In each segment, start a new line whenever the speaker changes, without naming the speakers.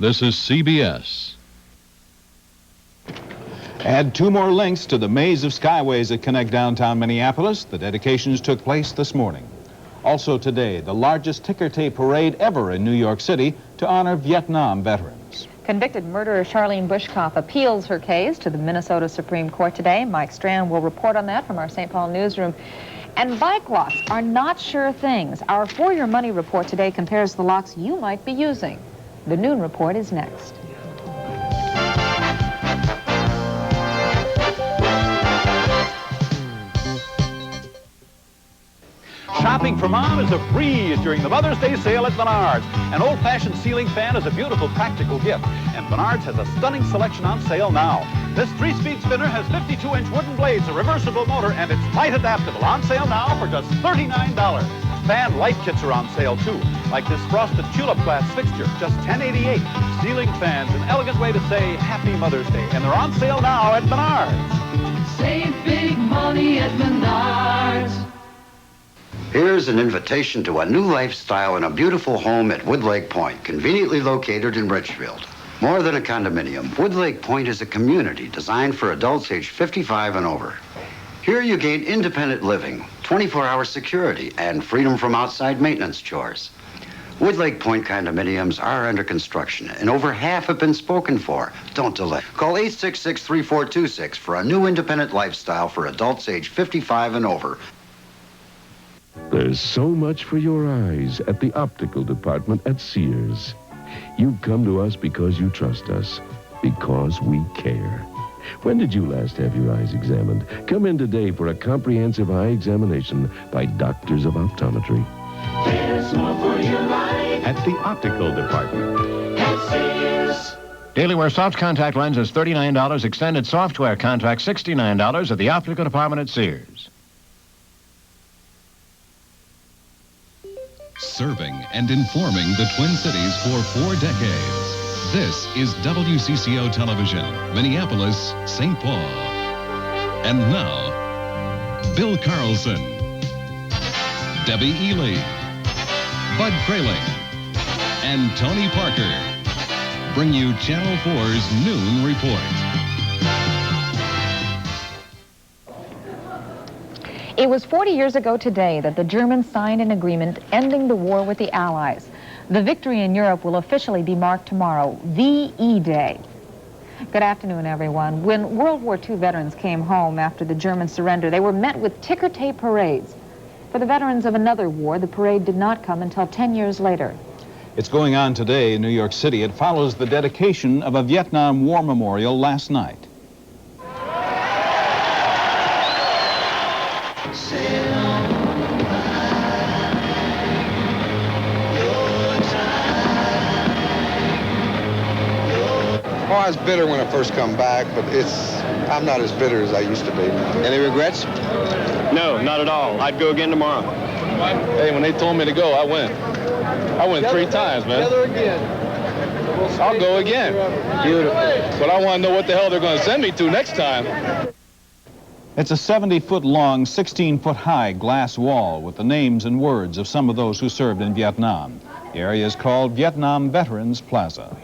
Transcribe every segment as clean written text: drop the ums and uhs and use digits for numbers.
This is CBS.
Add 2 more links to the maze of skyways that connect downtown Minneapolis. The dedications took place this morning. Also today, the largest ticker tape parade ever in New York City to honor Vietnam veterans.
Convicted murderer Charlene Bushkoff appeals her case to the Minnesota Supreme Court today. Mike Strand will report on that from our St. Paul newsroom. And bike locks are not sure things. Our For Your Money report today compares the locks you might be using. The noon report is next.
Shopping for Mom is a breeze during the Mother's Day sale at Menards. An old-fashioned ceiling fan is a beautiful, practical gift, and Menards has a stunning selection on sale now. This 3-speed spinner has 52-inch wooden blades, a reversible motor, and it's light adaptable. On sale now for just $39. Fan light kits are on sale, too, like this frosted tulip glass fixture, just $10.88. Ceiling fans, an elegant way to say Happy Mother's Day, and they're on sale now at Menards.
Save big money at Menards.
Here's an invitation to a new lifestyle in a beautiful home at Woodlake Point, conveniently located in Richfield. More than a condominium, Woodlake Point is a community designed for adults aged 55 and over. Here you gain independent living, 24-hour security, and freedom from outside maintenance chores. Woodlake Point condominiums are under construction, and over half have been spoken for. Don't delay. Call 866-3426 for a new independent lifestyle for adults aged 55 and over.
There's so much for your eyes at the optical department at Sears. You come to us because you trust us, because we care. When did you last have your eyes examined? Come in today for a comprehensive eye examination by doctors of optometry.
There's more for your eyes
At the optical department.
at Sears.
Daily wear soft contact lenses, $39. Extended software contract, $69 at the optical department at Sears.
Serving and informing the Twin Cities for 4 decades. This is WCCO Television, Minneapolis, St. Paul. And now, Bill Carlson, Debbie Ely, Bud Kraehling, and Tony Parker bring you Channel 4's Noon Report.
It was 40 years ago today that the Germans signed an agreement ending the war with the Allies. The victory in Europe will officially be marked tomorrow, VE Day. Good afternoon, everyone. When World War II veterans came home after the German surrender, they were met with ticker tape parades. For the veterans of another war, the parade did not come until 10 years later.
It's going on today in New York City. It follows the dedication of a Vietnam War memorial last night.
Oh, I was bitter when I first come back, but I'm not as bitter as I used to be. Any regrets?
No, not at all. I'd go again tomorrow.
Hey, when they told me to go, I went. I went 3 times, man. Together again. I'll go again. Beautiful. But I want to know what the hell they're going to send me to next time.
It's a 70-foot long, 16-foot high glass wall with the names and words of some of those who served in Vietnam. The area is called Vietnam Veterans Plaza.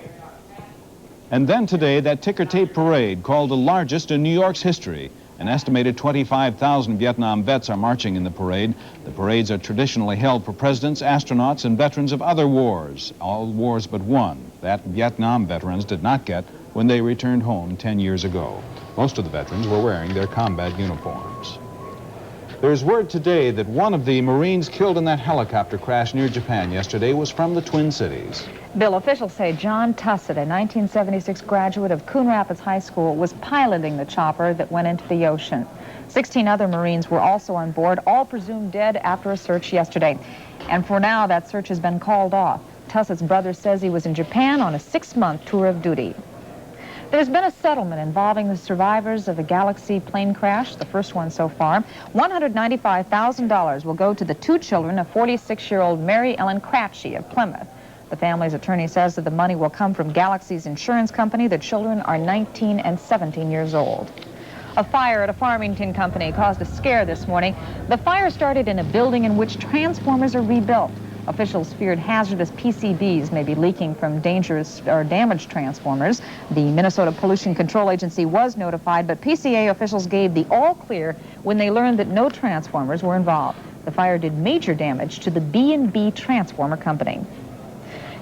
And then today, that ticker tape parade called the largest in New York's history. An estimated 25,000 Vietnam vets are marching in the parade. The parades are traditionally held for presidents, astronauts, and veterans of other wars, all wars but one, that Vietnam veterans did not get when they returned home 10 years ago. Most of the veterans were wearing their combat uniforms. There's word today that one of the Marines killed in that helicopter crash near Japan yesterday was from the Twin Cities.
Bill, officials say John Tussett, a 1976 graduate of Coon Rapids High School, was piloting the chopper that went into the ocean. 16 other Marines were also on board, all presumed dead after a search yesterday. And for now, that search has been called off. Tussett's brother says he was in Japan on a 6-month tour of duty. There's been a settlement involving the survivors of a Galaxy plane crash, the first one so far. $195,000 will go to the 2 children of 46-year-old Mary Ellen Cratchey of Plymouth. The family's attorney says that the money will come from Galaxy's insurance company. The children are 19 and 17 years old. A fire at a Farmington company caused a scare this morning. The fire started in a building in which transformers are rebuilt. Officials feared hazardous PCBs may be leaking from dangerous or damaged transformers. The Minnesota Pollution Control Agency was notified, but PCA officials gave the all clear when they learned that no transformers were involved. The fire did major damage to the B&B Transformer Company.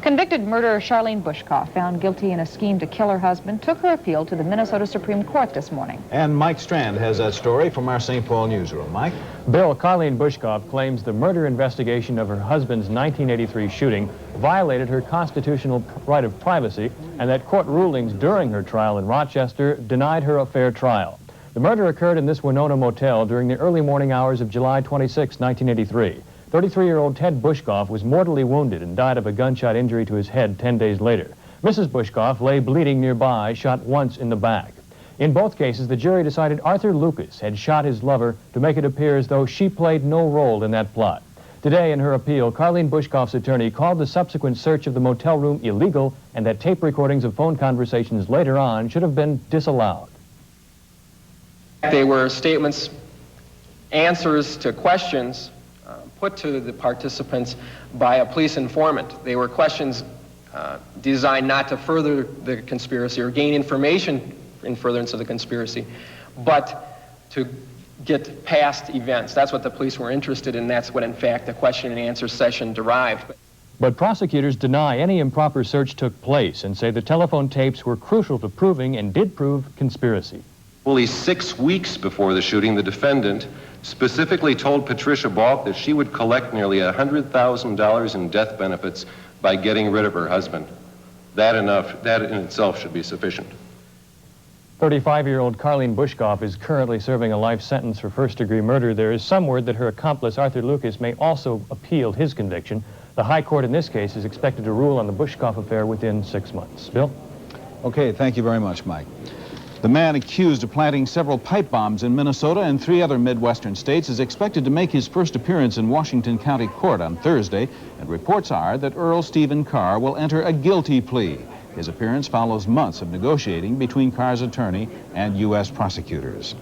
Convicted murderer Charlene Bushkoff, found guilty in a scheme to kill her husband, took her appeal to the Minnesota Supreme Court this morning.
And Mike Strand has that story from our St. Paul newsroom. Mike?
Bill, Carlene Bushkoff claims the murder investigation of her husband's 1983 shooting violated her constitutional right of privacy, and that court rulings during her trial in Rochester denied her a fair trial. The murder occurred in this Winona motel during the early morning hours of July 26, 1983. 33-year-old Ted Bushkoff was mortally wounded and died of a gunshot injury to his head 10 days later. Mrs. Bushkoff lay bleeding nearby, shot once in the back. In both cases, the jury decided Arthur Lucas had shot his lover to make it appear as though she played no role in that plot. Today, in her appeal, Carlene Bushkoff's attorney called the subsequent search of the motel room illegal and that tape recordings of phone conversations later on should have been disallowed.
They were statements, answers to questions put to the participants by a police informant. They were questions designed not to further the conspiracy or gain information in furtherance of the conspiracy, but to get past events. That's what the police were interested in. That's what, in fact, the question and answer session derived.
But prosecutors deny any improper search took place and say the telephone tapes were crucial to proving and did prove conspiracy.
Fully 6 weeks before the shooting, the defendant specifically told Patricia Balk that she would collect nearly $100,000 in death benefits by getting rid of her husband. That in itself should be sufficient.
35-year-old Carlene Bushkoff is currently serving a life sentence for first-degree murder. There is some word that her accomplice, Arthur Lucas, may also appeal his conviction. The High Court in this case is expected to rule on the Bushkoff affair within 6 months. Bill?
Okay, thank you very much, Mike. The man accused of planting several pipe bombs in Minnesota and 3 other Midwestern states is expected to make his first appearance in Washington County Court on Thursday, and reports are that Earl Stephen Carr will enter a guilty plea. His appearance follows months of negotiating between Carr's attorney and U.S. prosecutors.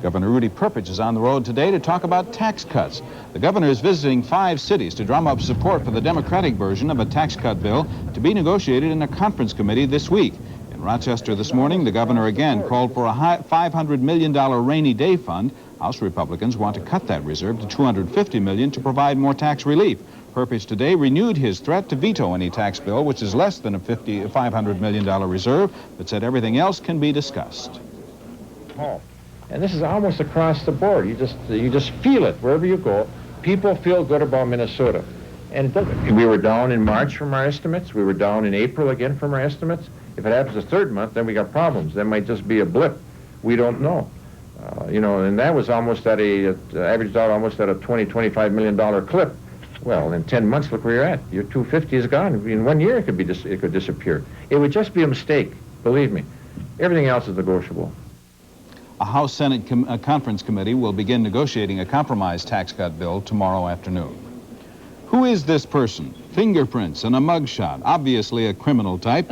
Governor Rudy Perpich is on the road today to talk about tax cuts. The governor is visiting 5 cities to drum up support for the Democratic version of a tax cut bill to be negotiated in a conference committee this week. In Rochester this morning, the governor again called for a $500 million rainy day fund. House Republicans want to cut that reserve to $250 million to provide more tax relief. Perpich today renewed his threat to veto any tax bill, which is less than a $500 million reserve, but said everything else can be discussed.
Oh, and this is almost across the board. You just feel it wherever you go. People feel good about Minnesota. And it doesn't. We were down in March from our estimates. We were down in April again from our estimates. If it happens the 3rd month, then we got problems. That might just be a blip. We don't know. And that was almost at averaged out almost at a $20-25 million clip. Well, in 10 months, look where you're at. Your 250 is gone. In 1 year, it could disappear. It would just be a mistake, believe me. Everything else is negotiable.
A House Senate conference committee will begin negotiating a compromise tax cut bill tomorrow afternoon. Who is this person? Fingerprints and a mugshot, obviously a criminal type.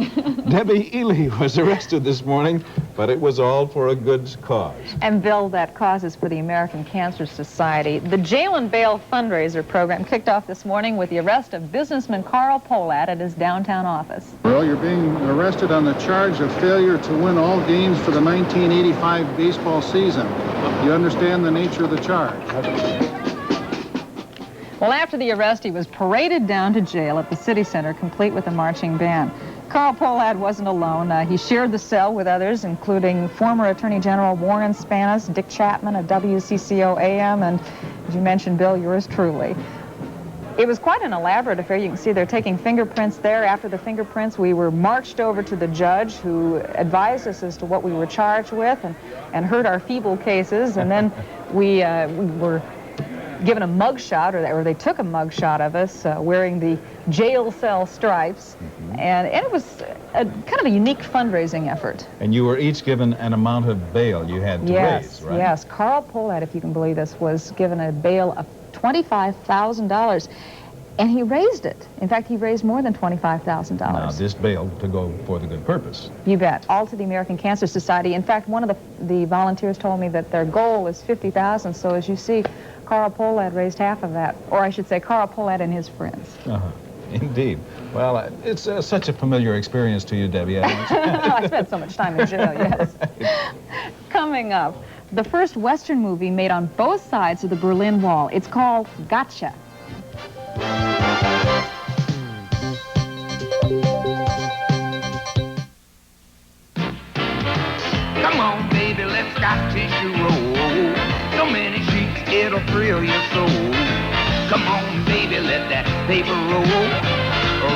Debbie Ely was arrested this morning, but it was all for a good cause.
And Bill, that cause is for the American Cancer Society. The Jail and Bail fundraiser program kicked off this morning with the arrest of businessman Carl Pohlad at his downtown office.
Well, you're being arrested on the charge of failure to win all games for the 1985 baseball season. You understand the nature of the charge?
Well, after the arrest, he was paraded down to jail at the city center, complete with a marching band. Carl Pohlad wasn't alone. He shared the cell with others, including former Attorney General Warren Spanis, Dick Chapman at WCCO-AM, and, as you mentioned, Bill, yours truly. It was quite an elaborate affair. You can see they're taking fingerprints there. After the fingerprints, we were marched over to the judge, who advised us as to what we were charged with and heard our feeble cases, and then we were given a mugshot, or they took a mugshot of us wearing the jail cell stripes, and it was kind of a unique fundraising effort.
And you were each given an amount of bail you had to raise, right? Yes,
Carl Pohlad, if you can believe this, was given a bail of $25,000, and he raised it. In fact, he raised more than $25,000.
Now, this bail to go for the good purpose.
You bet. All to the American Cancer Society. In fact, one of the volunteers told me that their goal is $50,000, so as you see, Carl Pohlad raised half of that. Or I should say Carl Pohlad and his friends.
Indeed. Well, it's such a familiar experience to you, Debbie.
I spent so much time in jail, yes. Coming up, the first Western movie made on both sides of the Berlin Wall. It's called Gotcha.
Come on, baby, let's Scott tissue roll. So many sheets, it'll thrill your soul. Come on, baby, let that paper roll.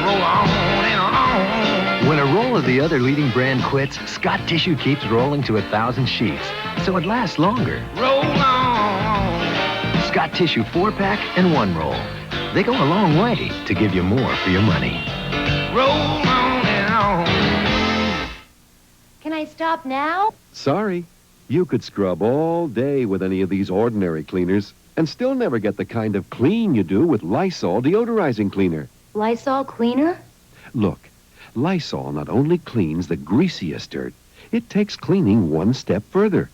Roll on and on.
When a roll of the other leading brand quits, Scott Tissue keeps rolling to 1,000 sheets, so it lasts longer.
Roll on.
Scott Tissue 4-pack and 1 roll. They go a long way to give you more for your money.
Roll on and on.
Can I stop now?
Sorry. You could scrub all day with any of these ordinary cleaners and still never get the kind of clean you do with Lysol deodorizing cleaner.
Lysol cleaner?
Look, Lysol not only cleans the greasiest dirt, it takes cleaning one step further.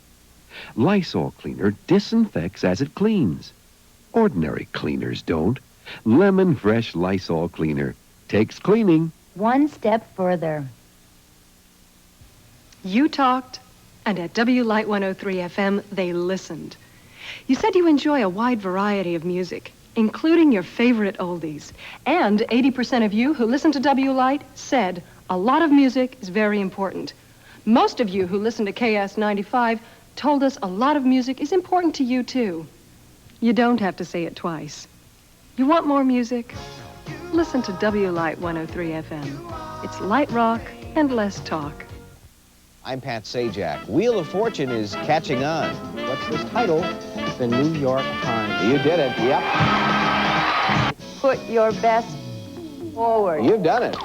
Lysol cleaner disinfects as it cleans. Ordinary cleaners don't. Lemon Fresh Lysol cleaner takes cleaning
one step further.
You talked, and at W Light 103 FM, they listened. You said you enjoy a wide variety of music, including your favorite oldies. And 80% of you who listen to W Light said a lot of music is very important. Most of you who listen to KS 95 told us a lot of music is important to you, too. You don't have to say it twice. You want more music? Listen to W Light 103 FM. It's light rock and less talk.
I'm Pat Sajak. Wheel of Fortune is catching on. What's this title? The New York Times. You did it, yep.
Put your best forward.
You've done it.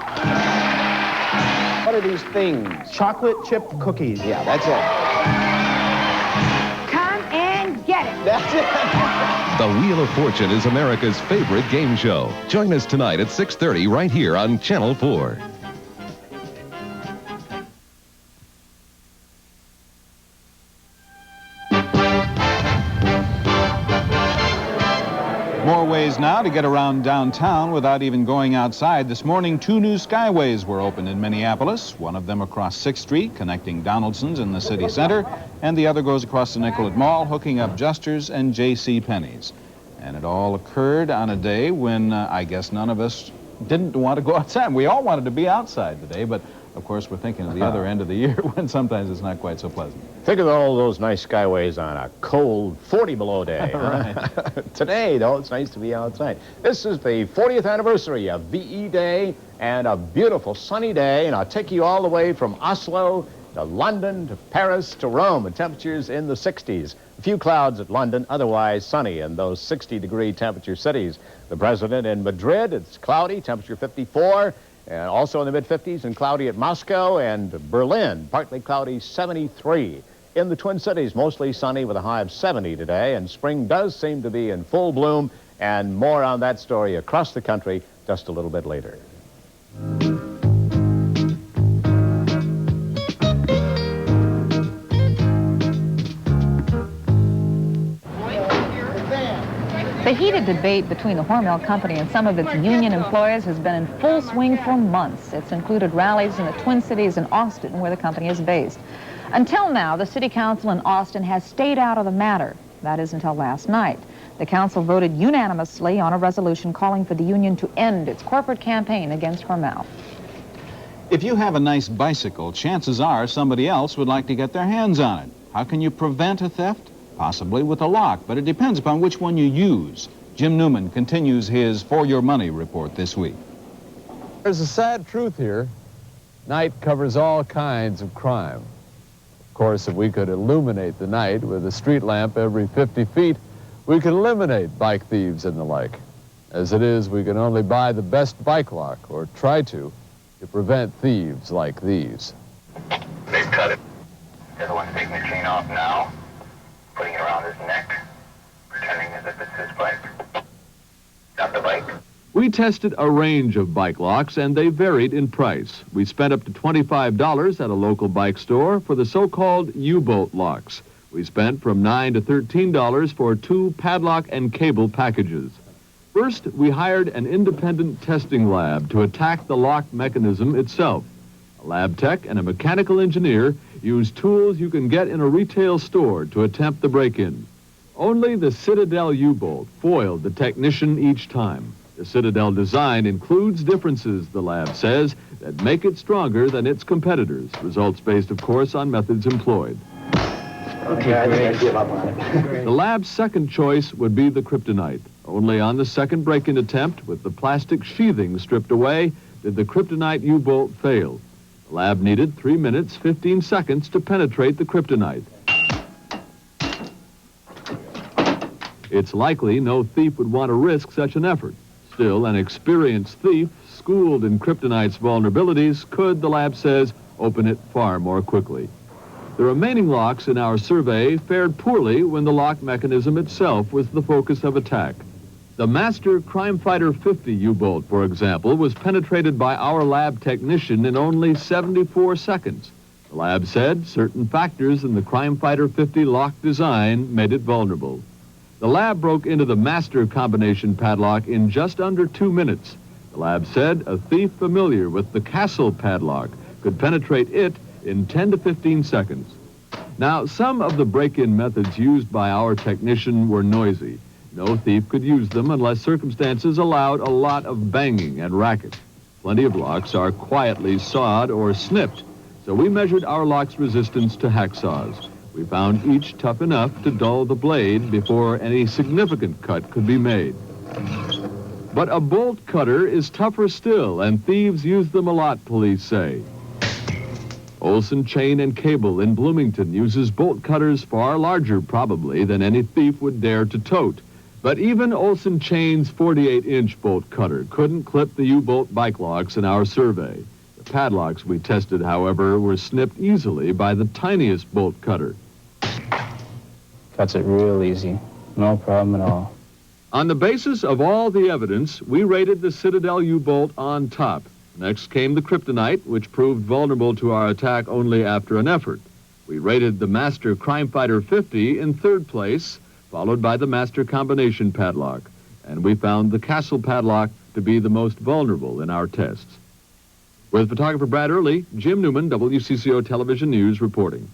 What are these things?
Chocolate chip cookies.
Yeah, that's it.
Come and get it.
That's it.
The Wheel of Fortune is America's favorite game show. Join us tonight at 6:30 right here on Channel 4.
More ways now to get around downtown without even going outside. This morning, 2 new skyways were opened in Minneapolis. One of them across 6th Street, connecting Donaldson's in the city center, and the other goes across the Nicollet Mall, hooking up Juster's and J.C. Penney's. And it all occurred on a day when I guess none of us didn't want to go outside. We all wanted to be outside today, but of course we're thinking of the other end of the year when sometimes it's not quite so pleasant.
Think of all those nice skyways on a cold 40 below day.
Right.
Today, though, it's nice to be outside. This is the 40th anniversary of VE Day and a beautiful sunny day, and I'll take you all the way from Oslo to London to Paris to Rome, and temperatures in the 60s. A few clouds at London, otherwise sunny in those 60-degree temperature cities. The president in Madrid, it's cloudy, temperature 54. And also in the mid-50s and cloudy at Moscow and Berlin, partly cloudy, 73. In the Twin Cities, mostly sunny with a high of 70 today, and spring does seem to be in full bloom, and more on that story across the country just a little bit later.
The heated debate between the Hormel Company and some of its union employees has been in full swing for months. It's included rallies in the Twin Cities and Austin, where the company is based. Until now, the City Council in Austin has stayed out of the matter. That is until last night. The council voted unanimously on a resolution calling for the union to end its corporate campaign against Hormel.
If you have a nice bicycle, chances are somebody else would like to get their hands on it. How can you prevent a theft? Possibly with a lock, but it depends upon which one you use. Jim Newman continues his For Your Money report this week.
There's a sad truth here. Night covers all kinds of crime. Of course, if we could illuminate the night with a street lamp every 50 feet, we could eliminate bike thieves and the like. As it is, we can only buy the best bike lock, or try to prevent thieves like these.
They've cut it. The other one's taking the chain off now, putting it around his neck, pretending as if it's his bike. Got the bike?
We tested a range of bike locks, and they varied in price. We spent up to $25 at a local bike store for the so-called U-boat locks, We spent from $9 to $13 for 2 padlock and cable packages. First, we hired an independent testing lab to attack the lock mechanism itself. A lab tech and a mechanical engineer used tools you can get in a retail store to attempt the break-in. Only the Citadel U-bolt foiled the technician each time. The Citadel design includes differences, the lab says, that make it stronger than its competitors. Results based, of course, on methods employed.
Okay, I think I give up on it.
The lab's second choice would be the kryptonite. Only on the second break-in attempt, with the plastic sheathing stripped away, did the kryptonite U-bolt fail. The lab needed 3 minutes, 15 seconds to penetrate the kryptonite. It's likely no thief would want to risk such an effort. Still, an experienced thief, schooled in kryptonite's vulnerabilities, could, the lab says, open it far more quickly. The remaining locks in our survey fared poorly when the lock mechanism itself was the focus of attack. The Master Crime Fighter 50 U-bolt, for example, was penetrated by our lab technician in only 74 seconds. The lab said certain factors in the Crime Fighter 50 lock design made it vulnerable. The lab broke into the Master combination padlock in just under 2 minutes. The lab said a thief familiar with the Castle padlock could penetrate it in 10 to 15 seconds. Now, some of the break-in methods used by our technician were noisy. No thief could use them unless circumstances allowed a lot of banging and racket. Plenty of locks are quietly sawed or snipped, so we measured our lock's resistance to hacksaws. We found each tough enough to dull the blade before any significant cut could be made. But a bolt cutter is tougher still, and thieves use them a lot, police say. Olson Chain and Cable in Bloomington uses bolt cutters far larger, probably, than any thief would dare to tote. But even Olson Chain's 48-inch bolt cutter couldn't clip the U-bolt bike locks in our survey. The padlocks we tested, however, were snipped easily by the tiniest bolt cutter.
Cuts it real easy. No problem at all.
On the basis of all the evidence, we rated the Citadel U-bolt on top. Next came the kryptonite, which proved vulnerable to our attack only after an effort. We rated the Master Crime Fighter 50 in third place, followed by the Master combination padlock. And we found the Castle padlock to be the most vulnerable in our tests. With photographer Brad Early, Jim Newman, WCCO Television News reporting.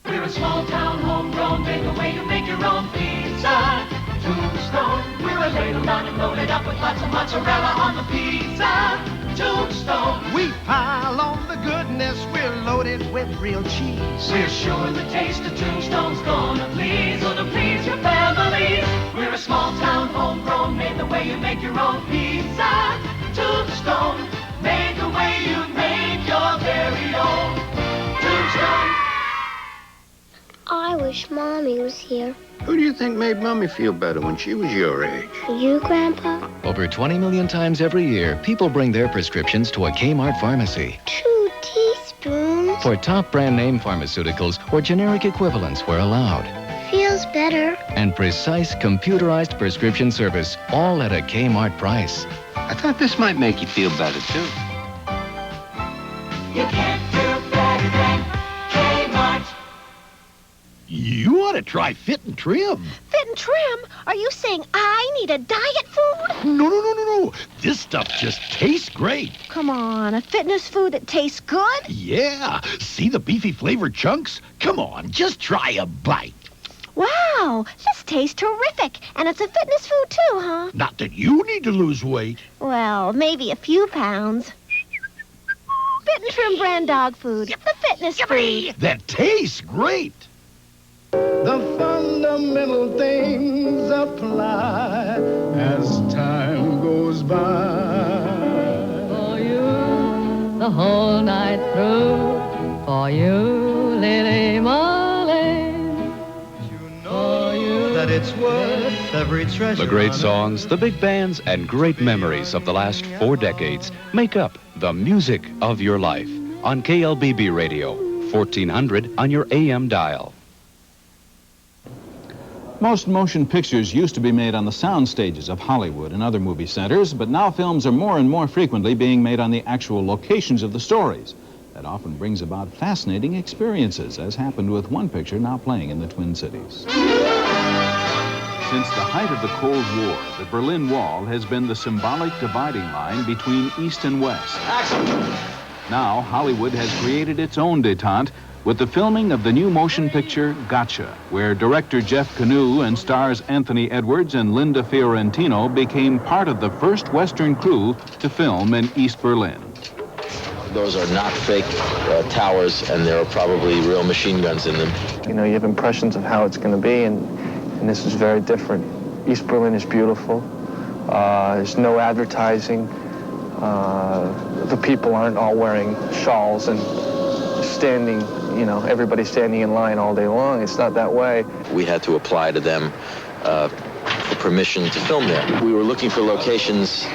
We're a small town, homegrown, make a way to make your own pizza. Tombstone, we're a ladled on and loaded up with lots of mozzarella on the pizza. Tombstone,
we pile on the goodness, we're loaded with real cheese.
We're sure the taste of Tombstone's gonna please your family. We're a small town, homegrown, made the way you make your own pizza. Tombstone, made the way you make your very own. Tombstone.
I wish Mommy was here.
Who do you think made Mommy feel better when she was your age?
You, Grandpa?
Over 20 million times every year, people bring their prescriptions to a Kmart pharmacy.
2 teaspoons?
For top brand name pharmaceuticals or generic equivalents where allowed.
Feels better.
And precise computerized prescription service, all at a Kmart price.
I thought this might make you feel better, too.
You can't do better than Kmart.
You ought to try Fit and Trim.
Fit and Trim? Are you saying I need a diet food?
No. This stuff just tastes great.
Come on, a fitness food that tastes good?
Yeah. See the beefy flavored chunks? Come on, just try a bite.
Wow, this tastes terrific. And it's a fitness food too, huh?
Not that you need to lose weight.
Well, maybe a few pounds. Fit and Trim brand dog food. The fitness food.
That tastes great.
The fundamental things apply as time goes by.
For you, the whole night through. For you, Lily Marlene.
You know that it's worth every treasure.
The great songs, the big bands, and great memories of the last 4 decades make up the music of your life on KLBB Radio, 1400 on your AM dial.
Most motion pictures used to be made on the sound stages of Hollywood and other movie centers, but now films are more and more frequently being made on the actual locations of the stories. That often brings about fascinating experiences, as happened with one picture now playing in the Twin Cities. Since the height of the Cold War, the Berlin Wall has been the symbolic dividing line between East and West. Now, Hollywood has created its own détente with the filming of the new motion picture Gotcha, where director Jeff Canoe and stars Anthony Edwards and Linda Fiorentino became part of the first Western crew to film in East Berlin.
Those are not fake towers, and there are probably real machine guns in them.
You know, you have impressions of how it's going to be, and this is very different. East Berlin is beautiful. There's no advertising. The people aren't all wearing shawls and standing, you know, everybody standing in line all day long. It's not that way.
We had to apply to them for permission to film there. We were looking for locations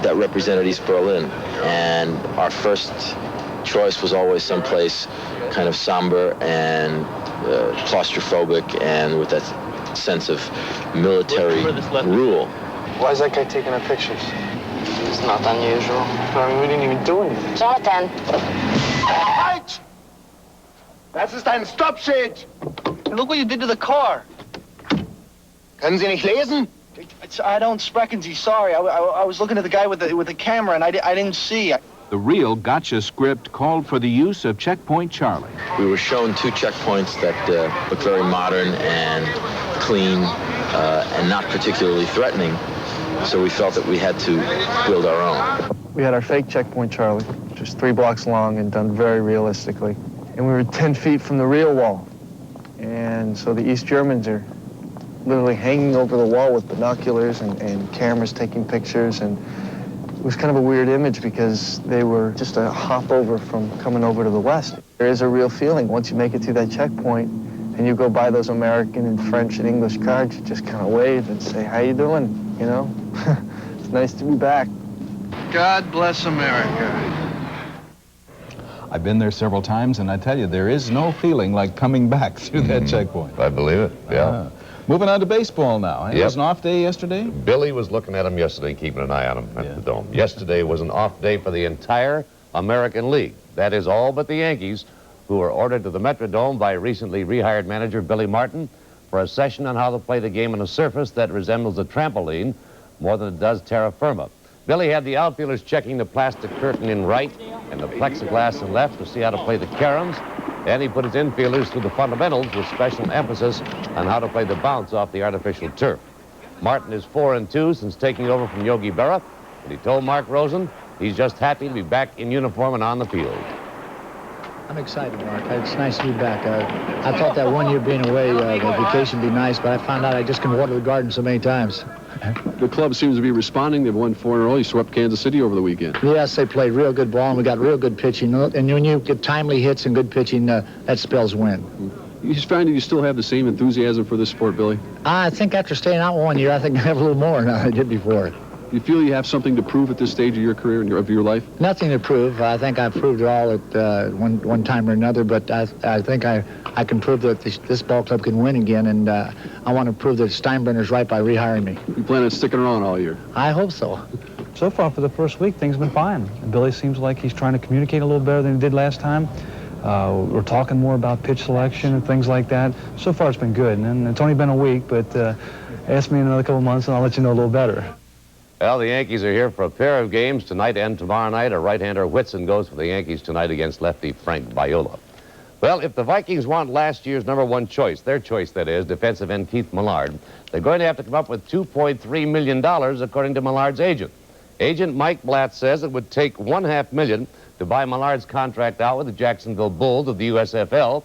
that represented East Berlin, and our first choice was always someplace kind of somber and claustrophobic and with that sense of military rule.
Why is that guy taking our pictures?
It's not unusual.
I mean, we didn't even do anything.
Jonathan.
Halt! Das ist ein Stoppschild!
And look what you did to the car.
Können Sie nicht lesen?
I don't sprechen Sie, sorry. I was looking at the guy with the camera, and I didn't see.
The real Gotcha script called for the use of Checkpoint Charlie.
We were shown two checkpoints that looked very modern and clean and not particularly threatening, so we felt that we had to build our own.
We had our fake Checkpoint Charlie, which was 3 blocks long and done very realistically. And we were 10 feet from the real wall. And so the East Germans are literally hanging over the wall with binoculars and cameras taking pictures, and it was kind of a weird image because they were just a hop over from coming over to the West. There is a real feeling once you make it through that checkpoint and you go by those American and French and English cards, you just kind of wave and say, how you doing, you know? It's nice to be back.
God bless America.
I've been there several times, and I tell you, there is no feeling like coming back through that checkpoint.
I believe it, yeah.
Moving on to baseball now. It
Yep.
was an off day yesterday?
Billy was looking at him yesterday, keeping an eye on him at the Dome. Yesterday was an off day for the entire American League. That is all but the Yankees, who were ordered to the Metrodome by recently rehired manager Billy Martin for a session on how to play the game on a surface that resembles a trampoline more than it does terra firma. Billy had the outfielders checking the plastic curtain in right and the plexiglass in left to see how to play the caroms, and he put his infielders through the fundamentals with special emphasis on how to play the bounce off the artificial turf. Martin is 4-2 since taking over from Yogi Berra, and he told Mark Rosen he's just happy to be back in uniform and on the field.
I'm excited, Mark. It's nice to be back. I thought that 1 year being away, the vacation would be nice, but I found out I just can water the garden so many times.
The club seems to be responding. They've won 4 in a row. You swept Kansas City over the weekend.
Yes, they played real good ball, and we got real good pitching. And when you get timely hits and good pitching, that spells win.
You find that you still have the same enthusiasm for this sport, Billy?
I think after staying out 1 year, I think I have a little more now than I did before.
You feel you have something to prove at this stage of your career and of your life?
Nothing to prove. I think I've proved it all at one time or another, but I think I can prove that this ball club can win again, and I want to prove that Steinbrenner's right by rehiring me.
You plan on sticking around all year?
I hope so.
So far, for the first week, things have been fine. Billy seems like he's trying to communicate a little better than he did last time. We're talking more about pitch selection and things like that. So far, it's been good, and it's only been a week, but ask me in another couple months, and I'll let you know a little better.
Well, the Yankees are here for a pair of games tonight and tomorrow night. A right-hander, Whitson, goes for the Yankees tonight against lefty Frank Viola. Well, if the Vikings want last year's #1 choice, their choice, that is, defensive end Keith Millard, they're going to have to come up with $2.3 million, according to Millard's agent. Agent Mike Blatt says it would take $1.5 million to buy Millard's contract out with the Jacksonville Bulls of the USFL,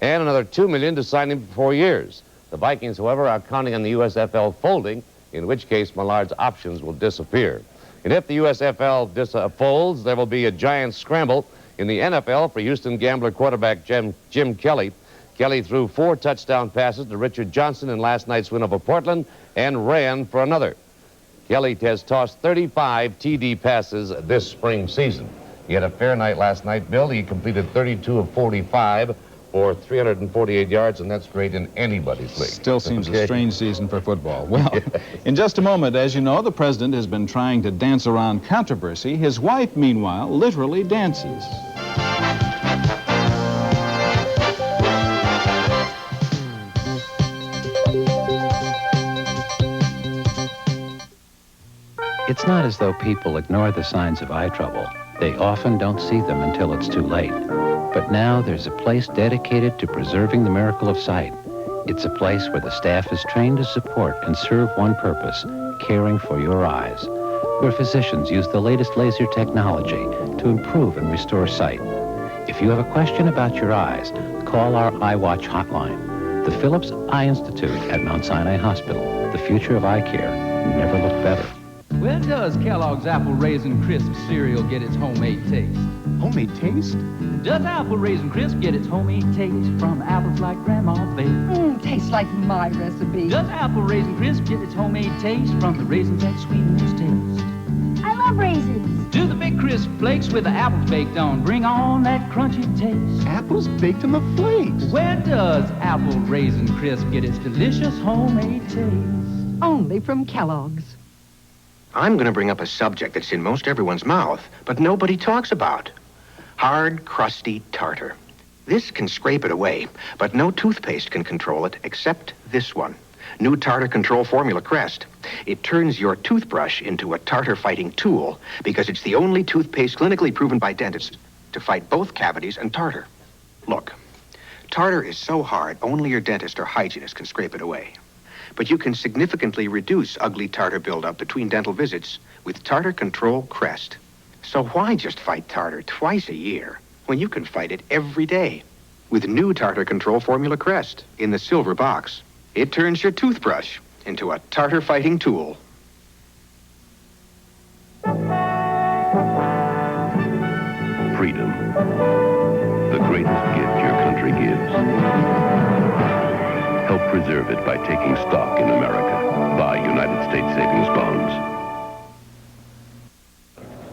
and another $2 million to sign him for 4 years. The Vikings, however, are counting on the USFL folding, in which case Millard's options will disappear. And if the USFL folds, there will be a giant scramble in the NFL for Houston Gambler quarterback Jim Kelly. Kelly threw 4 touchdown passes to Richard Johnson in last night's win over Portland and ran for another. Kelly has tossed 35 TD passes this spring season. He had a fair night last night, Bill. He completed 32 of 45 for 348 yards, and that's great in anybody's league.
Still seems a strange season for football. Well, in just a moment, as you know, the president has been trying to dance around controversy. His wife, meanwhile, literally dances.
It's not as though people ignore the signs of eye trouble. They often don't see them until it's too late. But now there's a place dedicated to preserving the miracle of sight. It's a place where the staff is trained to support and serve one purpose, caring for your eyes. Where physicians use the latest laser technology to improve and restore sight. If you have a question about your eyes, call our iWatch hotline. The Phillips Eye Institute at Mount Sinai Hospital. The future of eye care never looked better.
Where does Kellogg's Apple Raisin Crisp cereal get its homemade taste?
Homemade taste?
Does Apple Raisin Crisp get its homemade taste from apples like Grandma baked?
Tastes like my recipe.
Does Apple Raisin Crisp get its homemade taste from the raisins that sweeten its taste?
I love raisins.
Do the big crisp flakes with the apples baked on bring on that crunchy taste?
Apples baked in the flakes.
Where does Apple Raisin Crisp get its delicious homemade taste?
Only from Kellogg's.
I'm going to bring up a subject that's in most everyone's mouth, but nobody talks about. Hard, crusty tartar. This can scrape it away, but no toothpaste can control it except this one. New Tartar Control Formula Crest. It turns your toothbrush into a tartar-fighting tool because it's the only toothpaste clinically proven by dentists to fight both cavities and tartar. Look, tartar is so hard, only your dentist or hygienist can scrape it away. But you can significantly reduce ugly tartar buildup between dental visits with Tartar Control Crest. So why just fight tartar twice a year when you can fight it every day? With new Tartar Control Formula Crest in the silver box. It turns your toothbrush into a tartar-fighting tool.
Freedom. The greatest gift your country gives. Help preserve it by taking stock in America. Buy United States Savings Bonds.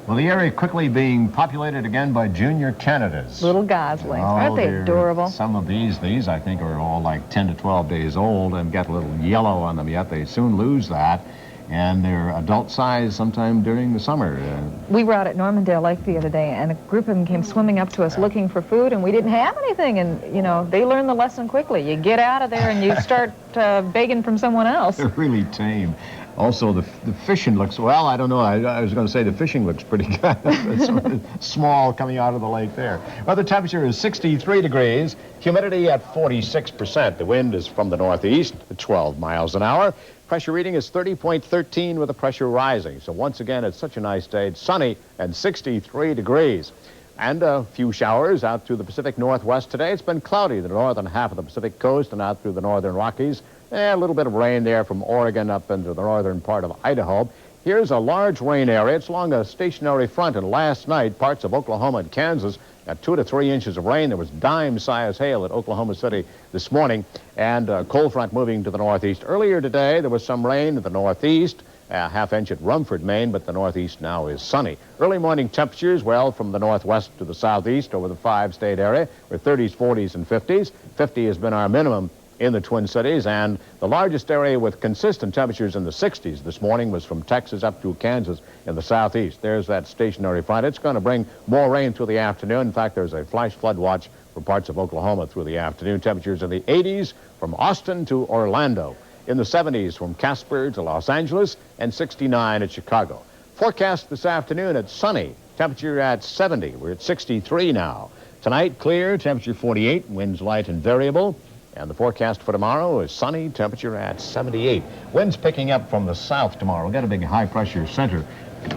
Well, the area quickly being populated again by junior Canadas.
Little goslings. Aren't they adorable?
Some of these I think are all like 10 to 12 days old and got a little yellow on them yet. They soon lose that. And they're adult size sometime during the summer.
We were out at Normandale Lake the other day, and a group of them came swimming up to us looking for food, and we didn't have anything. And, you know, they learn the lesson quickly. You get out of there and you start begging from someone else.
They're really tame. Also, the fishing looks, well, I don't know. I was going to say the fishing looks pretty good. It's small coming out of the lake there. Well, the temperature is 63 degrees, humidity at 46%. The wind is from the northeast at 12 miles an hour. Pressure reading is 30.13 with the pressure rising. So once again, it's such a nice day. It's sunny and 63 degrees. And a few showers out through the Pacific Northwest today. It's been cloudy, the northern half of the Pacific coast and out through the northern Rockies. A little bit of rain there from Oregon up into the northern part of Idaho. Here's a large rain area. It's along a stationary front, and last night, parts of Oklahoma and Kansas got 2 to 3 inches of rain. There was dime-sized hail at Oklahoma City this morning, and a cold front moving to the northeast. Earlier today, there was some rain in the northeast, a half-inch at Rumford, Maine, but the northeast now is sunny. Early morning temperatures, well, from the northwest to the southeast over the 5-state area, were 30s, 40s, and 50s. 50 has been our minimum in the Twin Cities, and the largest area with consistent temperatures in the 60s this morning was from Texas up to Kansas in the southeast. There's that stationary front. It's going to bring more rain through the afternoon. In fact, there's a flash flood watch for parts of Oklahoma through the afternoon. Temperatures in the 80s from Austin to Orlando, in the 70s from Casper to Los Angeles, and 69 at Chicago. Forecast this afternoon, it's sunny. Temperature at 70. We're at 63 now. Tonight, clear, temperature 48, winds light and variable. And the forecast for tomorrow is sunny, temperature at 78. Winds picking up from the south tomorrow. We've got a big high-pressure center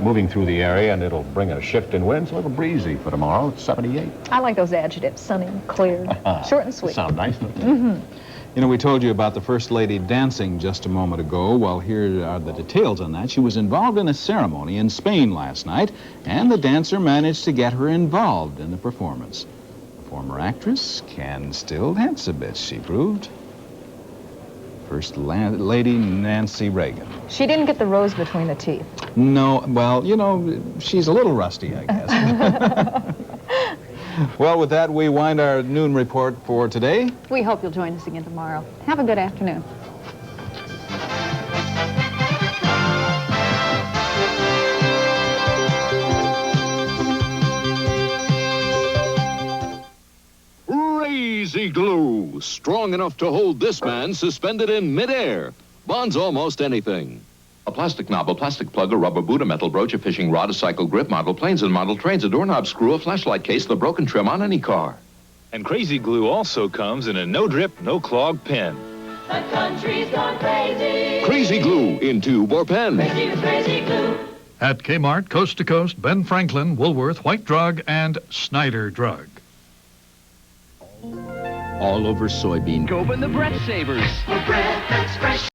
moving through the area, and it'll bring a shift in winds. A little breezy for tomorrow. It's 78.
I like those adjectives, sunny, clear, short and sweet.
Sound nice, doesn't it?
Mm-hmm.
You know, we told you about the First Lady dancing just a moment ago. Well, here are the details on that. She was involved in a ceremony in Spain last night, and the dancer managed to get her involved in the performance. Former actress can still dance a bit, she proved. First Lady Nancy Reagan.
She didn't get the rose between the teeth.
No, well, you know, she's a little rusty, I guess. Well, with that, we wind our noon report for today.
We hope you'll join us again tomorrow. Have a good afternoon.
Crazy glue, strong enough to hold this man suspended in midair. Bonds almost anything.
A plastic knob, a plastic plug, a rubber boot, a metal brooch, a fishing rod, a cycle grip, model planes and model trains, a doorknob screw, a flashlight case, and a broken trim on any car.
And Crazy Glue also comes in a no-drip, no-clog pen.
The country's gone crazy.
Crazy Glue in tube or pen.
Crazy Glue.
At Kmart, Coast to Coast, Ben Franklin, Woolworth, White Drug, and Snyder Drug.
All over soybean.
Open the breath savers.
For breath that's fresh.